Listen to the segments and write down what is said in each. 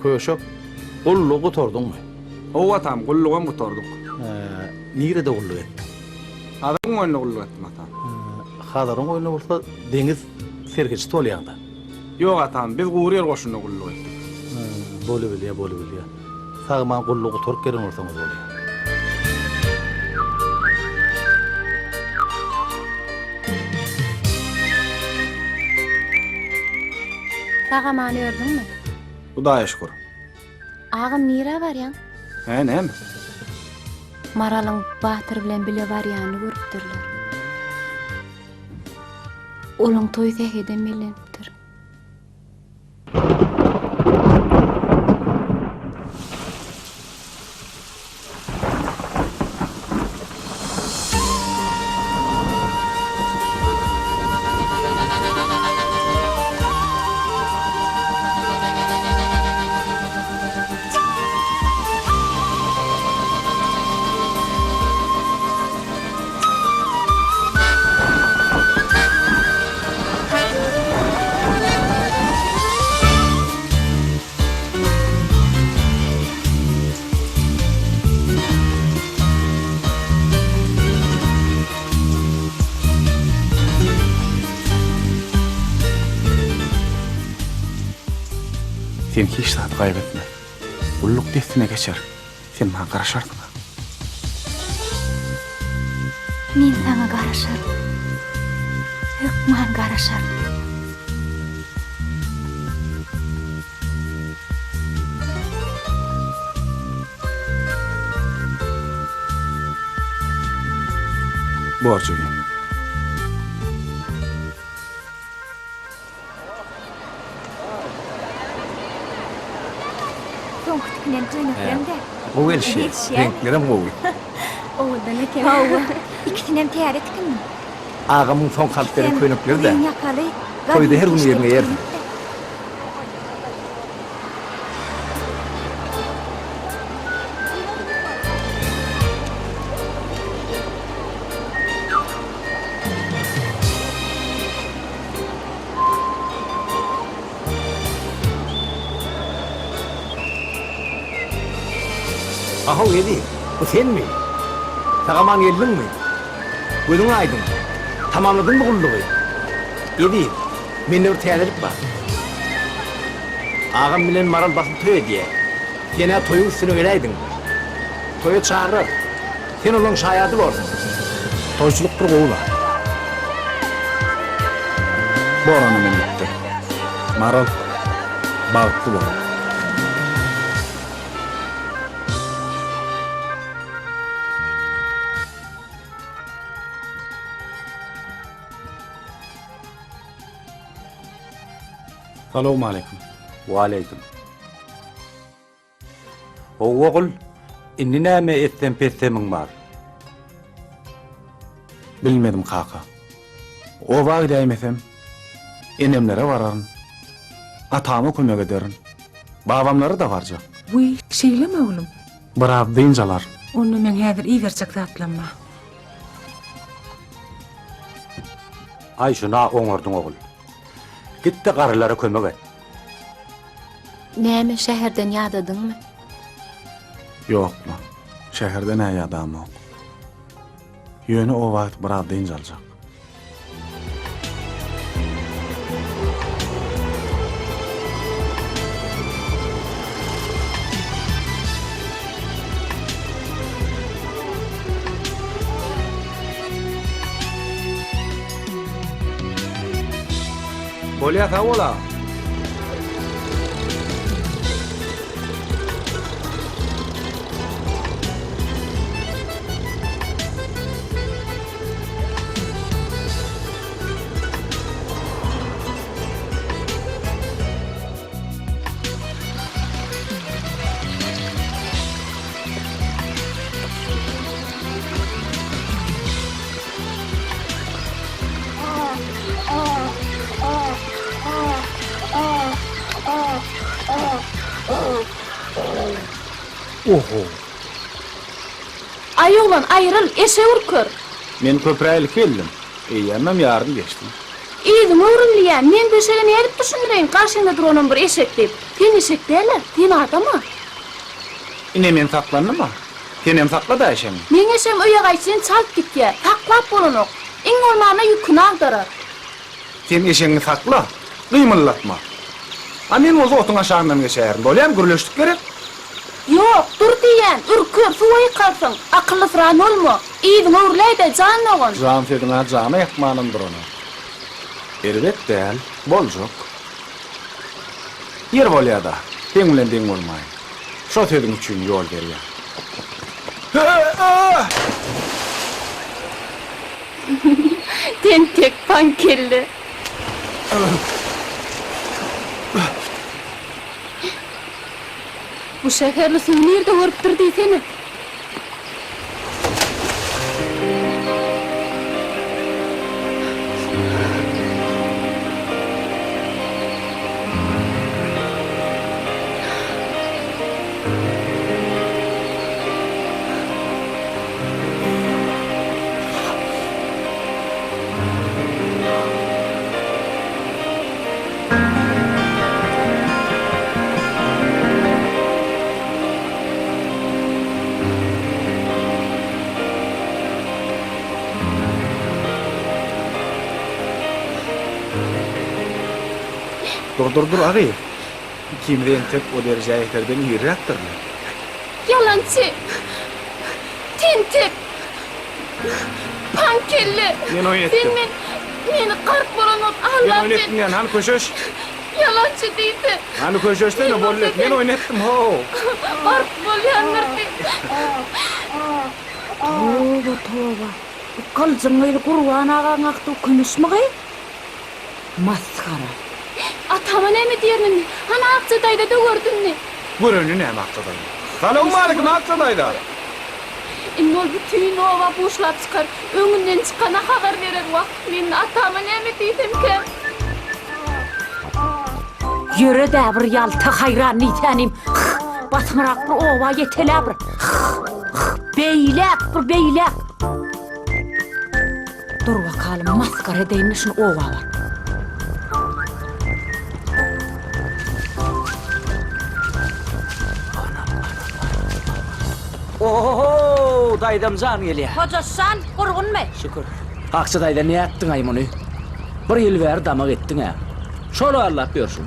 Köşök, gullugy gutardynmy? Owa tam gullugam gutarduk. Nirede gulluk etdi? Adam oyunu gulluk etdim atam. Hadaryň oýuny bolsa deňiz serkeçi tolýanda. Yok atam, biz Guryer goşuny gulluk etdik. Bolu bilýär. Sagman gullugy tork geren bolsaňyz bolýar. Sagaman ördünmü? Hudaýa şükür. Ağam nire barýan? Nem? Maralyň Batyr bilen bile barýany görüpdirler. Olaň toý täheden bilenipdir. Sen hiç saat kaybetme. Gulluk deftine geçer. Sen bana garaşardın. Men sana garaşarym. Hükman garaşarym. Borcu. Soňkutykinen tüýnüklerinde. Bu gelişi. Renklerim bu. Oğuldan eken oğul. İkisinem teyar etkinmi? Ağamın son kalplerin köynükleri de. Yakalı. Toyda her gün yerine yerdim. Aha Edi, bu sen mi? Sagaman geldin mi? Gözün aydın. Tamamladın mı kulluğu? Edi, mende bir teyanelik var. Ağam bilen maral basıp toy diye. Sene toyun üstüne öleydin. Toyu çağırır. Sen olan şayadı borsun. Toyçuluk bir oğula. Bu oranı men gitti. Maral, bağıtlı bu. Salamu aleyküm. Waleyküm. Oğul, inni näme etsen pesemiň bar? Bilmedim kaka. O vağı değmesem, enemlere vararın. Atama kömek ederin. Babamları da varacak. Uy, şeýleme oğlum. Birav deyincalar. Onu men häzir iýerçek zatlanma. Ay şuna oňardyň oğul. Gitti garlara kömek et. Näme şäherden ýadadynmy? Yokma. Şehirde ne adam yok. Yönü o vaat birav deyincalyjak. Bolya tavola. Oho. Ay oğlan ayrıl, eşe urkur. Men köpräýlik geldim. Eýemem ýaryn geçdim. İýdim öwrülýän, men bir şeýle nädip düşündireyim, karşynda duranam bir eşek diýip. Sen eşek däle, sen adamma. Ine men saklanma. Senem sakla da eşem. Men eşem öýe gaýsyn çalp gitýär, taklap bolanok. Iň olmana ýüküni agdarar. Sen eşeňi sakla, gymyllatma. A men ozy otun aşagyndan geçärim. Bolýam gürleşdik gerek. Yok, dur diýen, ürkür, suway kalsyň. Akylly fran bolma. Iýdim öwrüläýde jan ogun. Jan fedina jana ýakmanyndyr ona. Elbet däl, boljak. Yer bolýar da, teň bilen deň bolmaý. Şo tediň üçin ýol berýär. Tentek pankelli. Bu şekerli suyu nerede görüptür diýsene. Dur agý. Kimden tek o derejä ýeterden ýerräkdir. Yalancı. Tentek. Pankelli. Men oýnetdim. Sen meni qark bolanok Men Allah oýnetdim, sen. hani köşeş. Yalancı diýdi. Hani köşeşde ne bolýar? Men oýnetdim ho. Qark bolýanlar diýdi. Toba toba. Kalcım öyle kurban ağan aktı kümüşmüğü. Maskara. Atama näme diýerin? Hana akçadayda da gördünmi? Görünü näme akçadayda? Salaň malikim akçadayda. Ol bütün ova boşlap çıkar. Öňünden çykana habar berer wagt. Men atama näme diýdimken? Yürü de bir yalta hayran nitenim. Batmırak bir ova yetele bir. Beylek bir beylek. Dur bakalım maskara deyinle şunu ova var. Oho, daýdam jan gelýär. Hocasan kurgun mu? Şükür. Akça daýda ne etdiň aýmony? Bir ýyl bäri damak etdiň ha. Şol Allah bersin.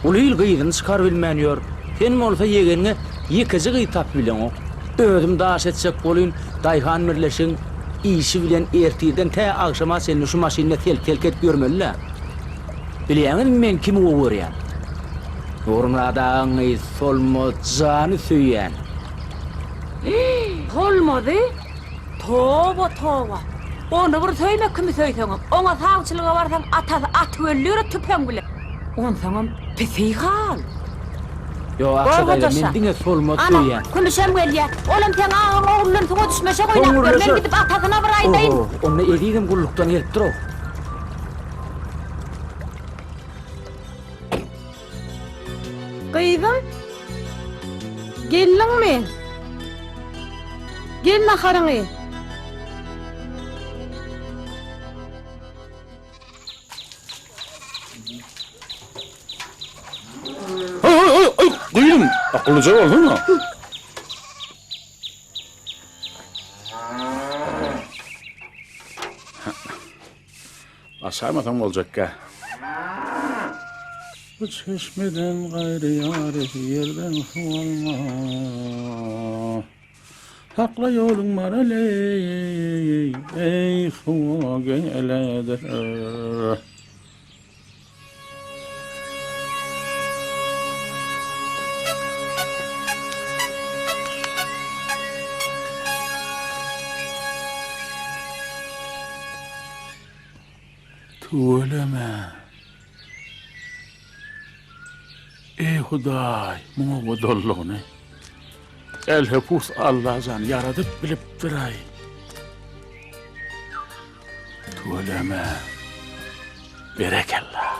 Ul ýyl gyýdyn çykar bilmänýär. Sen bolsa ýegenine ýekiji gyý tap bilen ok. Özüm daş etsek bolýyn, daýhan birleşiň işi bilen ertiden tä agşama seni şu maşinne tel-telket görmeliler. Bilýäňiz men kim owerýän? Ormadaň solmo jany süýýän. Olmadı. Toba toba. Onu bir söylemek kimi söyledim. Ona savcılığa varsan at öldürür tüpen bile. On tamam pisi hal. Yo akça daýda men diňe solmo süýýän. Ana konuşam gelýär. Olam sen ağam oğulların tuğa düşmeşe oynap gör. Men gidip atasına bir aýdaýyn. Onu edigim gullukdan gelip dur. Kıydım. Gelin mi? Gel naharını. Duydum. Akıllıca oldun mu? Aşağımadan olacak ha. Bu çeşmeden gayrı yarı yerden su alma. Hakla yolun var aley, ey suğa geledir. Tuğleme. Ey Huday, muğa godolluğunu. El hepus Allah'dan yaradıp bilip duray. Tuğleme. Berekallah.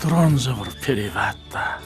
Duran zıvır perivatta.